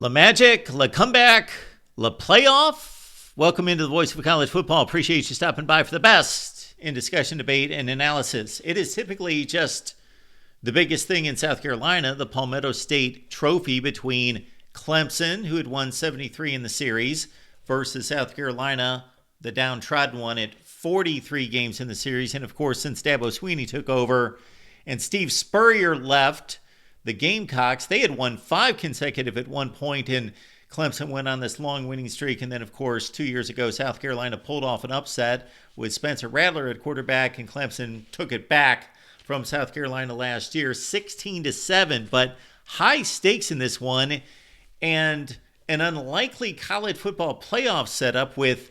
La Magic, La Comeback, La Playoff. Welcome into the Voice of College Football. Appreciate you stopping by for the best in discussion, debate, and analysis. It is typically just the biggest thing in South Carolina, the Palmetto State Trophy between Clemson, who had won 73 in the series, versus South Carolina, the downtrodden one, at 43 games in the series. And of course, since Dabo Swinney took over and Steve Spurrier left the Gamecocks, they had won 5 consecutive at one point, and Clemson went on this long winning streak. And then, of course, 2 years ago, South Carolina pulled off an upset with Spencer Rattler at quarterback, and Clemson took it back from South Carolina last year, 16-7. But high stakes in this one, and an unlikely college football playoff setup with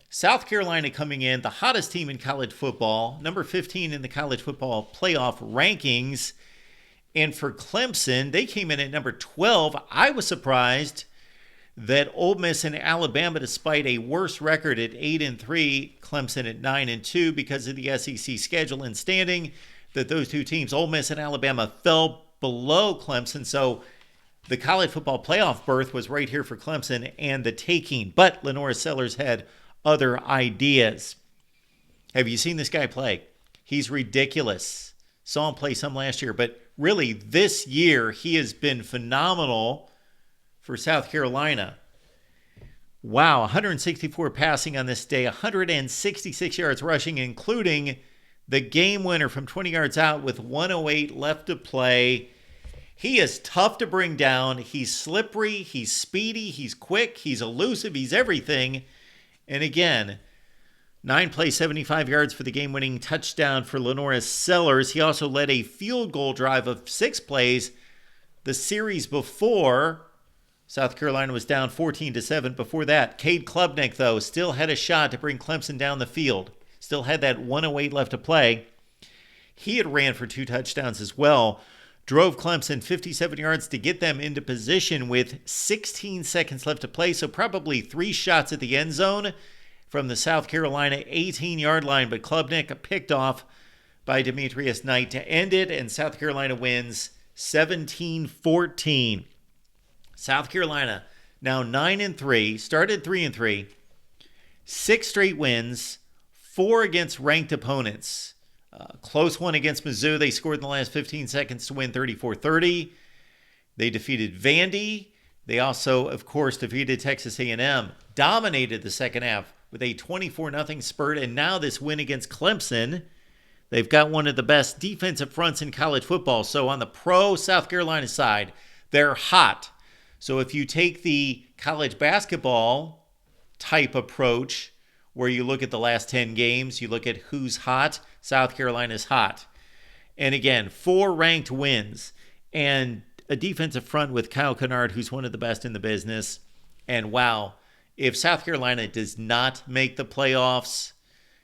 South Carolina coming in, the hottest team in college football, number 15 in the college football playoff rankings. And for Clemson, they came in at number 12. I was surprised that Ole Miss and Alabama, despite a worse record at 8-3, Clemson at 9-2 because of the SEC schedule and standing, that those two teams, Ole Miss and Alabama, fell below Clemson. So the college football playoff berth was right here for Clemson and the taking. But Lenora Sellers had other ideas. Have you seen this guy play? He's ridiculous. Saw him play some last year, but really this year he has been phenomenal for South Carolina. Wow, 164 passing on this day, 166 yards rushing, including the game winner from 20 yards out with 1:08 left to play. He is tough to bring down. He's slippery, he's speedy, he's quick, he's elusive, he's everything. And again, 9 plays, 75 yards for the game-winning touchdown for Lenora Sellers. He also led a field goal drive of 6 plays. The series before, South Carolina was down 14-7. Before that, Cade Klubnik, though, still had a shot to bring Clemson down the field. Still had that 1:08 left to play. He had ran for 2 touchdowns as well. Drove Clemson 57 yards to get them into position with 16 seconds left to play. So probably 3 shots at the end zone from the South Carolina 18-yard line, but Klubnik picked off by Demetrius Knight to end it, and South Carolina wins 17-14. South Carolina now 9-3, started 3-3, 6 straight wins, 4 against ranked opponents. Close one against Mizzou. They scored in the last 15 seconds to win 34-30. They defeated Vandy. They also, of course, defeated Texas A&M. Dominated the second half with a 24-0 spurt, and now this win against Clemson. They've got one of the best defensive fronts in college football. So on the pro South Carolina side, they're hot. So if you take the college basketball type approach, where you look at the last 10 games, you look at who's hot, South Carolina's hot. And again, 4 ranked wins and a defensive front with Kyle Kennard, who's one of the best in the business. And wow, if South Carolina does not make the playoffs,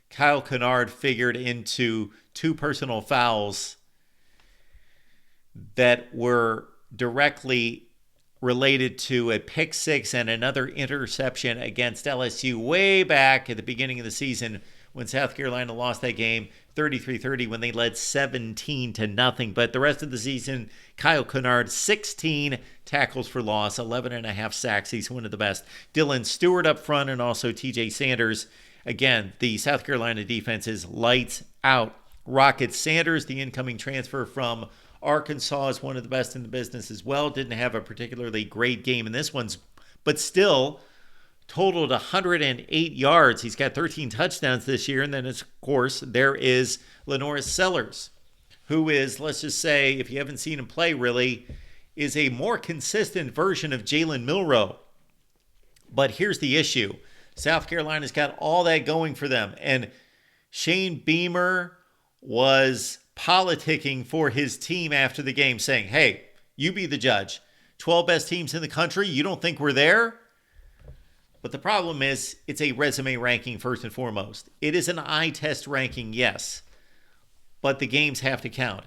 Kyle Kennard figured into 2 personal fouls that were directly related to a pick 6 and another interception against LSU way back at the beginning of the season when South Carolina lost that game 33-30 when they led 17-0. But the rest of the season, Kyle Kennard, 16 tackles for loss, 11.5 sacks. He's one of the best. Dylan Stewart up front, and also TJ Sanders. Again, the South Carolina defense is lights out. Rocket Sanders, the incoming transfer from Arkansas, is one of the best in the business as well. Didn't have a particularly great game in this one, but still totaled 108 yards. He's got 13 touchdowns this year. And then, of course, there is Lenora Sellers, who is, let's just say, if you haven't seen him play really, is a more consistent version of Jalen Milroe. But here's the issue. South Carolina's got all that going for them. And Shane Beamer was politicking for his team after the game, saying, hey, you be the judge. 12 best teams in the country, you don't think we're there? But the problem is, it's a resume ranking first and foremost. It is an eye test ranking, yes, but the games have to count.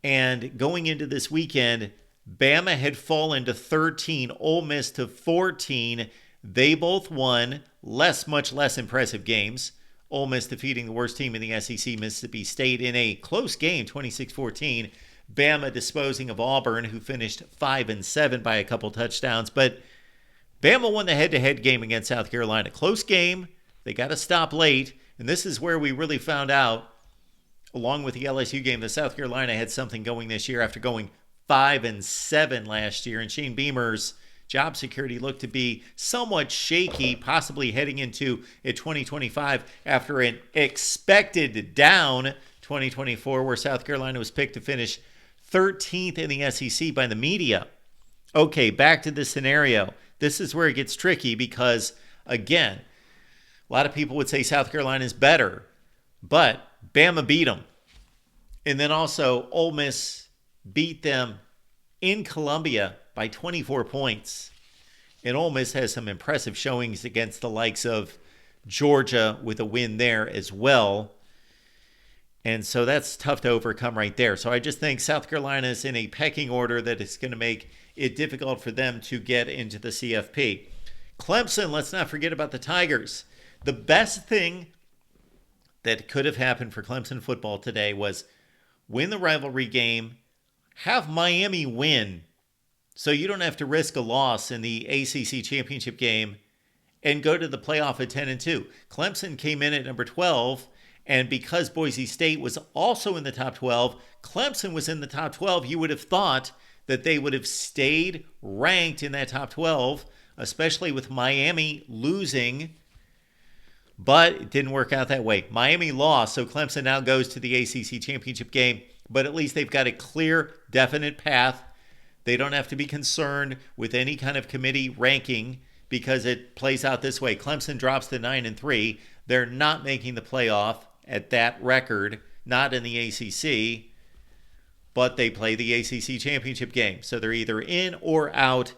And going into this weekend, Bama had fallen to 13, Ole Miss to 14. They both won much less impressive games. Ole Miss defeating the worst team in the SEC, Mississippi State, in a close game, 26-14. Bama disposing of Auburn, who finished 5-7 by a couple touchdowns. But Bama won the head-to-head game against South Carolina. Close game. They got to stop late. And this is where we really found out, along with the LSU game, that South Carolina had something going this year after going 5-7 last year. And Shane Beamer's job security looked to be somewhat shaky, possibly heading into 2025 after an expected down 2024, where South Carolina was picked to finish 13th in the SEC by the media. Okay, back to the scenario. This is where it gets tricky because, again, a lot of people would say South Carolina is better, but Bama beat them. And then also Ole Miss beat them in Columbia by 24 points. And Ole Miss has some impressive showings against the likes of Georgia with a win there as well. And so that's tough to overcome right there. So I just think South Carolina is in a pecking order that is going to make it difficult for them to get into the CFP. Clemson, let's not forget about the Tigers. The best thing that could have happened for Clemson football today was win the rivalry game, have Miami win, so you don't have to risk a loss in the ACC championship game, and go to the playoff at 10-2. Clemson came in at number 12, and because Boise State was also in the top 12, Clemson was in the top 12. You would have thought that they would have stayed ranked in that top 12, especially with Miami losing. But it didn't work out that way. Miami lost, so Clemson now goes to the ACC championship game. But at least they've got a clear, definite path. They don't have to be concerned with any kind of committee ranking because it plays out this way. Clemson drops to 9-3. They're not making the playoff at that record, not in the ACC, but they play the ACC championship game. So they're either in or out.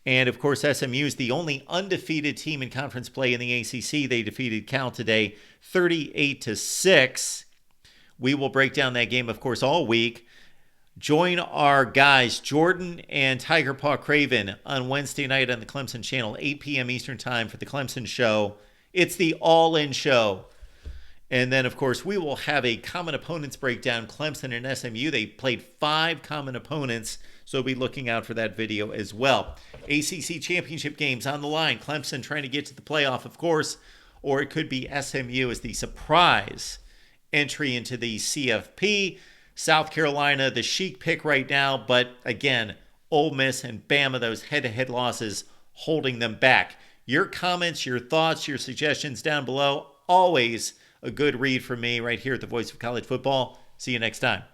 And of course, SMU is the only undefeated team in conference play in the ACC. They defeated Cal today 38-6. We will break down that game, of course, all week. Join our guys, Jordan and Tiger Paw Craven, on Wednesday night on the Clemson channel, 8 p.m. Eastern Time for the Clemson Show. It's the all-in show. And then, of course, we will have a common opponents breakdown, Clemson and SMU. They played 5 common opponents, so be looking out for that video as well. ACC championship games on the line. Clemson trying to get to the playoff, of course, or it could be SMU as the surprise entry into the CFP. South Carolina, the chic pick right now, but again, Ole Miss and Bama, those head-to-head losses holding them back. Your comments, your thoughts, your suggestions down below, always a good read from me right here at the Voice of College Football. See you next time.